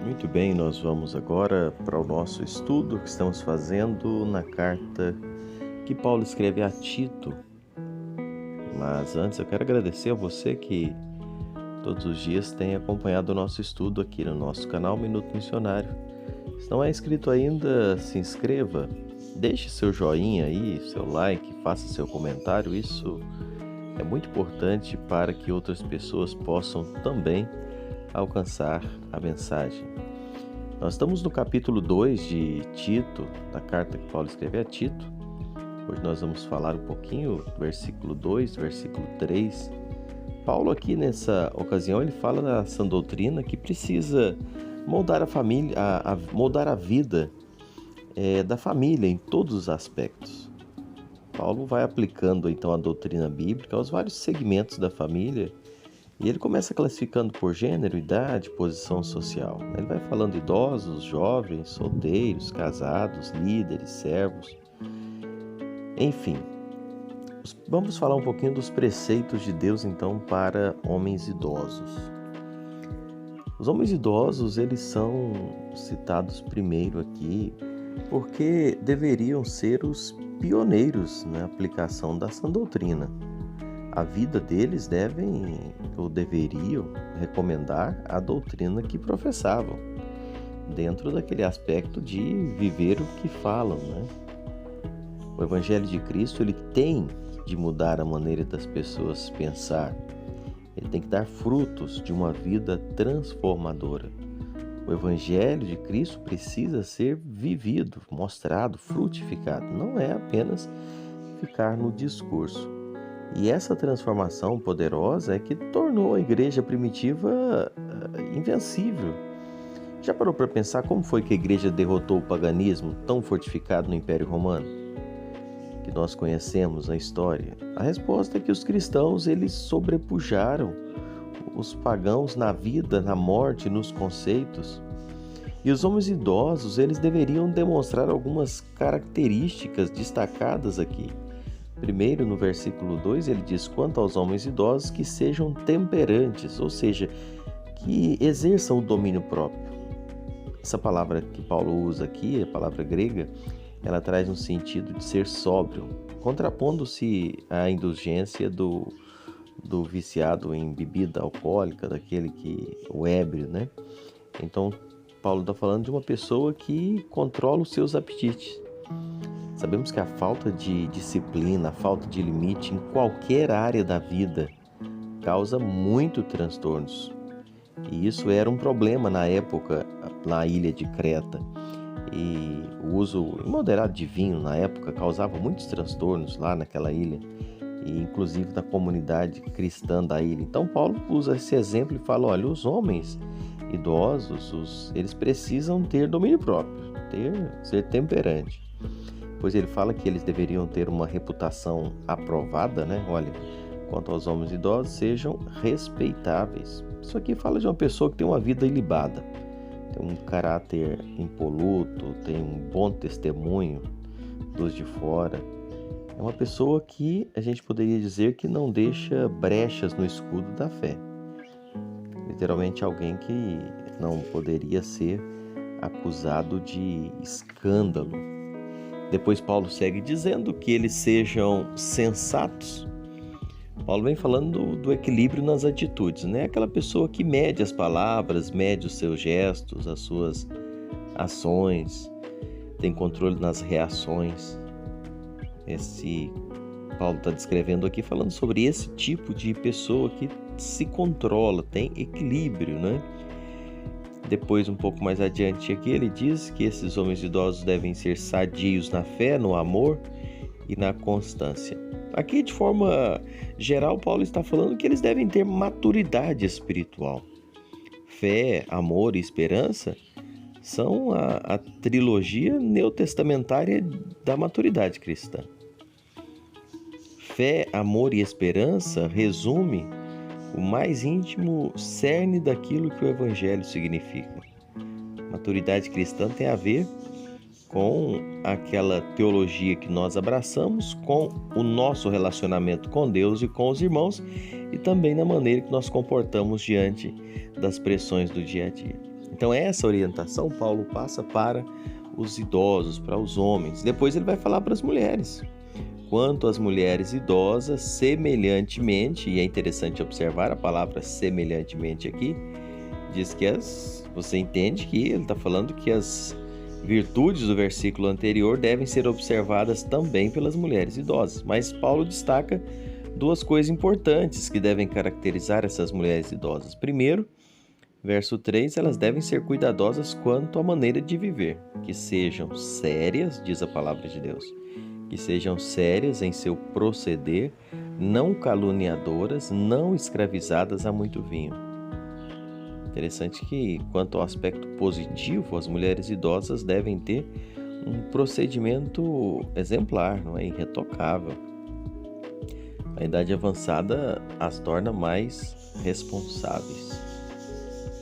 Muito bem, nós vamos agora para o nosso estudo que estamos fazendo na carta que Paulo escreve a Tito. Mas antes eu quero agradecer a você que todos os dias tem acompanhado o nosso estudo aqui no nosso canal Minuto Missionário. Se não é inscrito ainda, se inscreva, deixe seu joinha aí, seu like, faça seu comentário, isso é muito importante para que outras pessoas possam também alcançar a mensagem. Nós estamos no capítulo 2 de Tito, da carta que Paulo escreve a Tito. Hoje nós vamos falar um pouquinho do versículo 2, versículo 3. Paulo aqui nessa ocasião ele fala da sã doutrina que precisa moldar a família, moldar a vida da família em todos os aspectos. Paulo vai aplicando então a doutrina bíblica aos vários segmentos da família. E ele começa classificando por gênero, idade, posição social. Ele vai falando idosos, jovens, solteiros, casados, líderes, servos. Enfim, vamos falar um pouquinho dos preceitos de Deus então para homens idosos. Os homens idosos, eles são citados primeiro aqui porque deveriam ser os pioneiros na aplicação da sã doutrina. A vida deles deveriam recomendar a doutrina que professavam, dentro daquele aspecto de viver o que falam, né? O Evangelho de Cristo, ele tem de mudar a maneira das pessoas pensar. Ele tem que dar frutos de uma vida transformadora. O Evangelho de Cristo precisa ser vivido, mostrado, frutificado. Não é apenas ficar no discurso. E essa transformação poderosa é que tornou a igreja primitiva invencível. Já parou para pensar como foi que a igreja derrotou o paganismo tão fortificado no Império Romano? Que nós conhecemos na história. A resposta é que os cristãos eles sobrepujaram os pagãos na vida, na morte, nos conceitos. E os homens idosos eles deveriam demonstrar algumas características destacadas aqui. Primeiro, no versículo 2, ele diz: quanto aos homens idosos, que sejam temperantes, ou seja, que exerçam o domínio próprio. Essa palavra que Paulo usa aqui, a palavra grega, ela traz um sentido de ser sóbrio, contrapondo-se à indulgência do viciado em bebida alcoólica, o ébrio, né? Então, Paulo está falando de uma pessoa que controla os seus apetites. Sabemos que a falta de disciplina, a falta de limite em qualquer área da vida causa muitos transtornos. E isso era um problema na época, na ilha de Creta. E o uso imoderado de vinho na época causava muitos transtornos lá naquela ilha, e inclusive na comunidade cristã da ilha. Então Paulo usa esse exemplo e fala: olha, os homens idosos, eles precisam ter domínio próprio, ser temperante. Pois ele fala que eles deveriam ter uma reputação aprovada, né? Olha, quanto aos homens idosos, sejam respeitáveis. Isso aqui fala de uma pessoa que tem uma vida ilibada, tem um caráter impoluto, tem um bom testemunho dos de fora. É uma pessoa que a gente poderia dizer que não deixa brechas no escudo da fé. Literalmente alguém que não poderia ser acusado de escândalo. Depois Paulo segue dizendo que eles sejam sensatos. Paulo vem falando do equilíbrio nas atitudes, né? Aquela pessoa que mede as palavras, mede os seus gestos, as suas ações, tem controle nas reações. Paulo está descrevendo aqui, falando sobre esse tipo de pessoa que se controla, tem equilíbrio, né? Depois, um pouco mais adiante aqui, ele diz que esses homens idosos devem ser sadios na fé, no amor e na constância. Aqui, de forma geral, Paulo está falando que eles devem ter maturidade espiritual. Fé, amor e esperança são a trilogia neotestamentária da maturidade cristã. Fé, amor e esperança resume o mais íntimo cerne daquilo que o Evangelho significa. Maturidade cristã tem a ver com aquela teologia que nós abraçamos, com o nosso relacionamento com Deus e com os irmãos, e também na maneira que nós comportamos diante das pressões do dia a dia. Então essa orientação Paulo passa para os idosos, para os homens. Depois ele vai falar para as mulheres. Quanto às mulheres idosas, semelhantemente, e é interessante observar a palavra semelhantemente aqui, diz que você entende que ele está falando que as virtudes do versículo anterior devem ser observadas também pelas mulheres idosas. Mas Paulo destaca duas coisas importantes que devem caracterizar essas mulheres idosas. Primeiro, verso 3, elas devem ser cuidadosas quanto à maneira de viver, que sejam sérias, diz a palavra de Deus, que sejam sérias em seu proceder, não caluniadoras, não escravizadas a muito vinho. Interessante que, quanto ao aspecto positivo, as mulheres idosas devem ter um procedimento exemplar, não é? Irretocável. A idade avançada as torna mais responsáveis.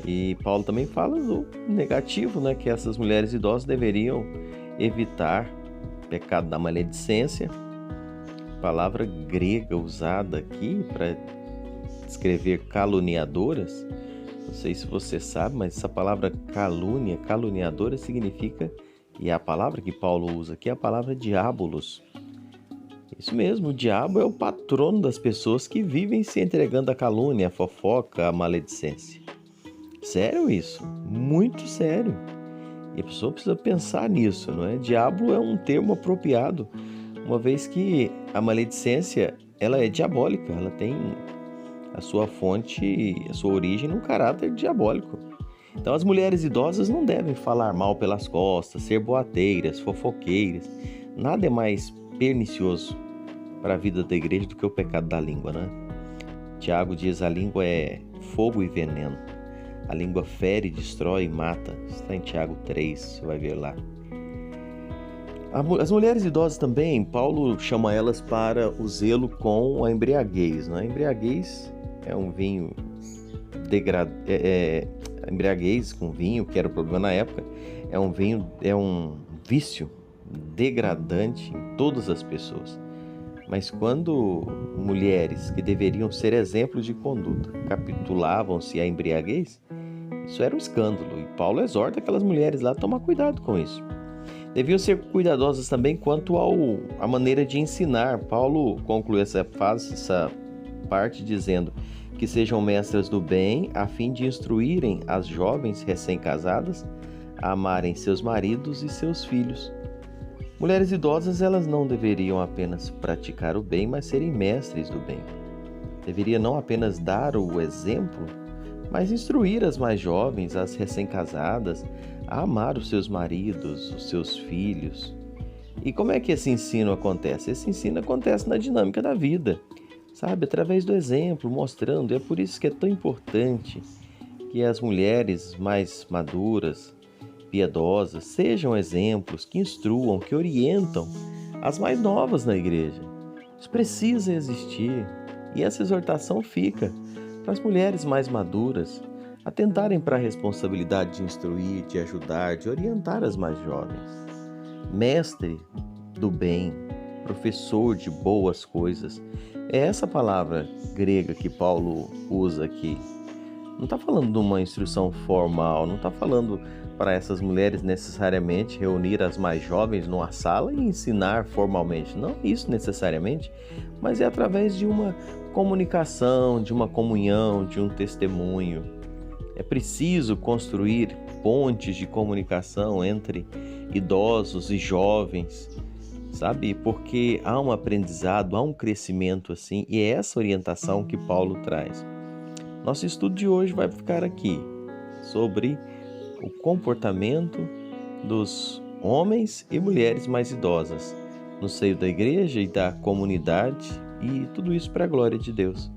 E Paulo também fala do negativo, né? Que essas mulheres idosas deveriam evitar o pecado da maledicência. Palavra grega usada aqui para descrever caluniadoras. Não sei se você sabe, mas essa palavra calúnia, caluniadora, significa, e a palavra que Paulo usa aqui é a palavra diabolos. Isso mesmo, o diabo é o patrono das pessoas que vivem se entregando à calúnia, à fofoca, à maledicência. Sério isso? Muito sério. E a pessoa precisa pensar nisso, não é? Diabo é um termo apropriado, uma vez que a maledicência, ela é diabólica, ela tem a sua fonte, a sua origem num caráter diabólico. Então as mulheres idosas não devem falar mal pelas costas, ser boateiras, fofoqueiras. Nada é mais pernicioso para a vida da igreja do que o pecado da língua, né? Tiago diz: a língua é fogo e veneno. A língua fere, destrói e mata. Está em Tiago 3, você vai ver lá. As mulheres idosas também, Paulo chama elas para o zelo com a embriaguez. Né? A embriaguez é um vinho a embriaguez com vinho, que era o problema na época, é um vício degradante em todas as pessoas. Mas quando mulheres que deveriam ser exemplos de conduta capitulavam-se à embriaguez, isso era um escândalo. E Paulo exorta aquelas mulheres lá a tomar cuidado com isso. Deviam ser cuidadosas também quanto à maneira de ensinar. Paulo conclui essa parte dizendo que sejam mestras do bem, a fim de instruírem as jovens recém-casadas a amarem seus maridos e seus filhos. Mulheres idosas, elas não deveriam apenas praticar o bem, mas serem mestres do bem. Deveria não apenas dar o exemplo, mas instruir as mais jovens, as recém-casadas, a amar os seus maridos, os seus filhos. E como é que esse ensino acontece? Esse ensino acontece na dinâmica da vida, sabe? Através do exemplo, mostrando. É por isso que é tão importante que as mulheres mais maduras, piedosas, sejam exemplos que instruam, que orientam as mais novas na igreja. Isso precisa existir. E essa exortação fica para as mulheres mais maduras atentarem para a responsabilidade de instruir, de ajudar, de orientar as mais jovens. Mestre do bem, professor de boas coisas. É essa palavra grega que Paulo usa aqui. Não está falando de uma instrução formal, não está falando para essas mulheres necessariamente reunir as mais jovens numa sala e ensinar formalmente. Não isso necessariamente, mas é através de uma comunicação, de uma comunhão, de um testemunho. É preciso construir pontes de comunicação entre idosos e jovens, sabe? Porque há um aprendizado, há um crescimento assim, e é essa orientação que Paulo traz. Nosso estudo de hoje vai ficar aqui sobre o comportamento dos homens e mulheres mais idosas no seio da igreja e da comunidade, e tudo isso para a glória de Deus.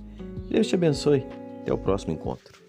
Deus te abençoe. Até o próximo encontro.